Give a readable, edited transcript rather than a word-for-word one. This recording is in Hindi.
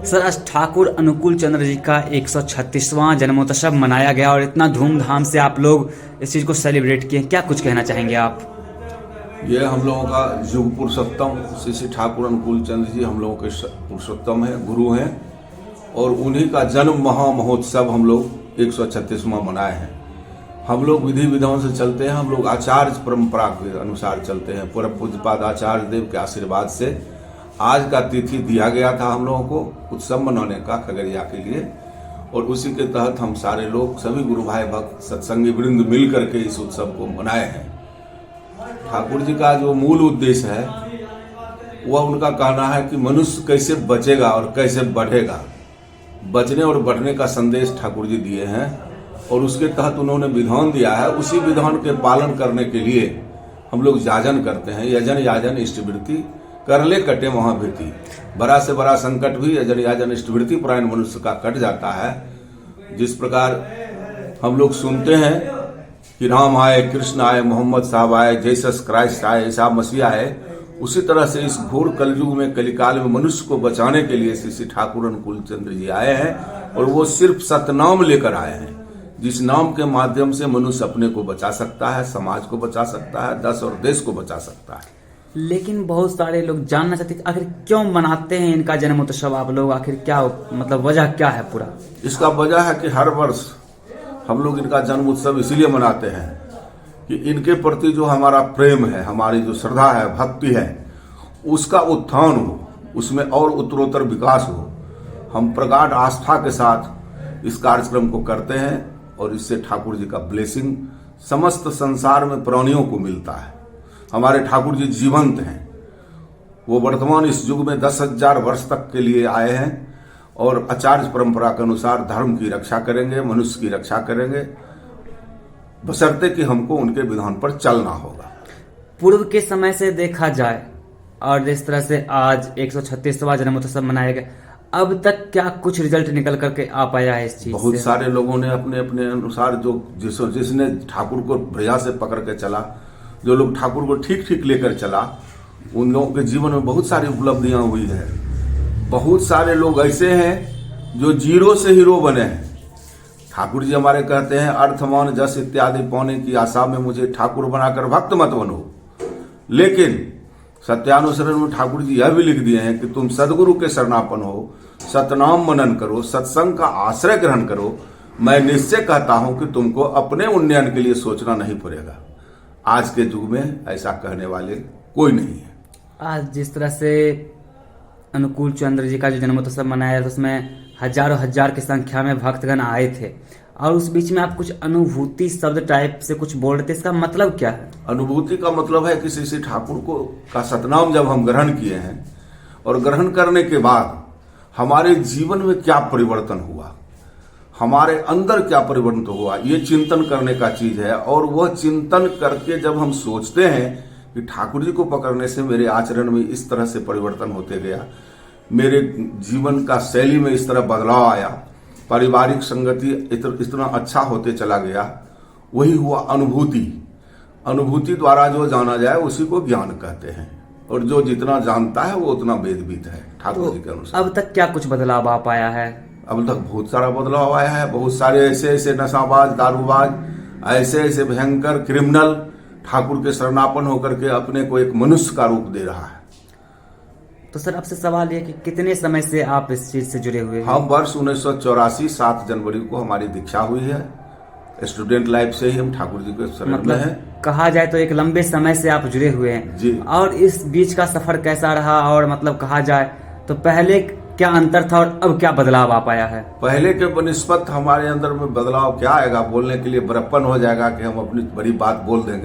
सर, आज ठाकुर अनुकूल चंद्र जी का 136वां जन्मोत्सव मनाया गया और इतना धूमधाम से आप लोग इस चीज़ को सेलिब्रेट किए, क्या कुछ कहना चाहेंगे आप? ये हम लोगों का युग पुरुषोत्तम श्री श्री ठाकुर अनुकूल चंद्र जी हम लोगों के पुरुषोत्तम है, गुरु हैं, और उन्हीं का जन्म महामहोत्सव हम लोग 136वां मनाए हैं। हम लोग विधि विधान से चलते हैं, हम लोग आचार्य परंपरा के अनुसार चलते हैं। परम पूज्यपाद आचार्य देव के आशीर्वाद से आज का तिथि दिया गया था हम लोगों को उत्सव मनाने का खगड़िया के लिए, और उसी के तहत हम सारे लोग सभी गुरु भाई भक्त सत्संगी वृंद मिल करके इस उत्सव को मनाए हैं। ठाकुर जी का जो मूल उद्देश्य है वह उनका कहना है कि मनुष्य कैसे बचेगा और कैसे बढ़ेगा। बचने और बढ़ने का संदेश ठाकुर जी दिए हैं और उसके तहत उन्होंने विधान दिया है। उसी विधान के पालन करने के लिए हम लोग याजन करते हैं। यजन याजन इष्टवृत्ति कर ले कटे महाभृति। बड़ा से बड़ा संकट भी यजन याजन इष्टवृत्ति परायण मनुष्य का कट जाता है। जिस प्रकार हम लोग सुनते हैं कि राम आए, कृष्ण आए, मोहम्मद साहब आए, जीसस क्राइस्ट आए, ईसा मसीह आए, उसी तरह से इस घोर कलयुग में कलिकाल में मनुष्य को बचाने के लिए श्री श्री ठाकुर अनुकूल चंद्र जी आए हैं, और वो सिर्फ सतनाम लेकर आए हैं, जिस नाम के माध्यम से मनुष्य अपने को बचा सकता है, समाज को बचा सकता है, देश और देश को बचा सकता है। लेकिन बहुत सारे लोग जानना चाहते हैं आखिर क्यों मनाते हैं इनका जन्मोत्सव आप लोग, आखिर क्या मतलब वजह क्या है पूरा? इसका वजह है कि हर वर्ष हम लोग इनका जन्म उत्सव इसीलिए मनाते हैं कि इनके प्रति जो हमारा प्रेम है, हमारी जो श्रद्धा है, भक्ति है, उसका उत्थान हो, उसमें और उत्तरोत्तर विकास हो। हम प्रगाढ़ आस्था के साथ इस कार्यक्रम को करते हैं और इससे ठाकुर जी का ब्लेसिंग समस्त संसार में प्राणियों को मिलता है। हमारे ठाकुर जी जीवंत हैं, वो वर्तमान इस युग में 10,000 वर्ष तक के लिए आए हैं और आचार्य परंपरा के अनुसार धर्म की रक्षा करेंगे, मनुष्य की रक्षा करेंगे, बशर्ते कि हमको उनके विधान पर चलना होगा। पूर्व के समय से देखा जाए और जिस तरह से आज 136वां जन्मोत्सव मनाया गया, अब तक क्या कुछ रिजल्ट निकल करके आ पाया है इस चीज से? बहुत सारे लोगों ने अपने अपने अनुसार जो जिसने ठाकुर को भैया से पकड़ के चला, जो लोग ठाकुर को ठीक ठीक लेकर चला, उन लोगों के जीवन में बहुत सारी उपलब्धियां हुई है। बहुत सारे लोग ऐसे हैं जो जीरो से हीरो बने हैं। ठाकुर जी हमारे कहते हैं अर्थमान जस इत्यादि पाने की आशा में मुझे ठाकुर बनाकर भक्त मत बनो। लेकिन सत्यानुसरण में ठाकुर जी यह भी लिख दिए हैं कि तुम सदगुरु के शरणापन हो, सतनाम मनन करो, सत्संग का आश्रय ग्रहण करो। मैं निश्चय कहता हूं कि तुमको अपने उन्नयन के लिए सोचना नहीं पड़ेगा। आज के युग में ऐसा कहने वाले कोई नहीं है। आज जिस तरह से अनुकूल चंद्र जी का जो जन्मोत्सव मनाया तो उसमें हजारों हजार की संख्या में भक्तगण आए थे, और उस बीच में आप कुछ अनुभूति शब्द टाइप से कुछ बोल रहे थे, इसका मतलब क्या है? अनुभूति का मतलब है कि श्री श्री ठाकुर को का सतनाम जब हम ग्रहण किए हैं और ग्रहण करने के बाद हमारे जीवन में क्या परिवर्तन हुआ, हमारे अंदर क्या परिवर्तन हुआ, ये चिंतन करने का चीज है। और वह चिंतन करके जब हम सोचते हैं कि ठाकुर जी को पकड़ने से मेरे आचरण में इस तरह से परिवर्तन होते गया, मेरे जीवन का शैली में इस तरह बदलाव आया, पारिवारिक संगति इतना अच्छा होते चला गया, वही हुआ अनुभूति। अनुभूति द्वारा जो जाना जाए उसी को ज्ञान कहते हैं, और जो जितना जानता है वो उतना वेदवित है ठाकुर जी के अनुसार। अब तक क्या कुछ बदलाव आ पाया है? अब तक बहुत सारा बदलाव आया है। बहुत सारे ऐसे ऐसे नशाबाज, दारूबाज, ऐसे ऐसे भयंकर क्रिमिनल ठाकुर के शरणापन होकर के अपने को एक मनुष्य का रूप दे रहा है। तो सर आपसे सवाल ये कि कितने समय से आप इस चीज से जुड़े हुए हैं? हम वर्ष 1984 7 जनवरी को हमारी दीक्षा हुई है। स्टूडेंट लाइफ से ही हम ठाकुर जी के शरण में हैं। कहा जाए तो एक लंबे समय से आप जुड़े हुए हैं जी। और इस बीच का सफर कैसा रहा, और मतलब कहा जाए तो पहले क्या अंतर था और अब क्या बदलाव आ पाया है? पहले के बनिस्बत हमारे अंदर में बदलाव क्या आएगा, बोलने के लिए बड़प्पन हो जाएगा कि हम अपनी बड़ी बात बोल देंगे।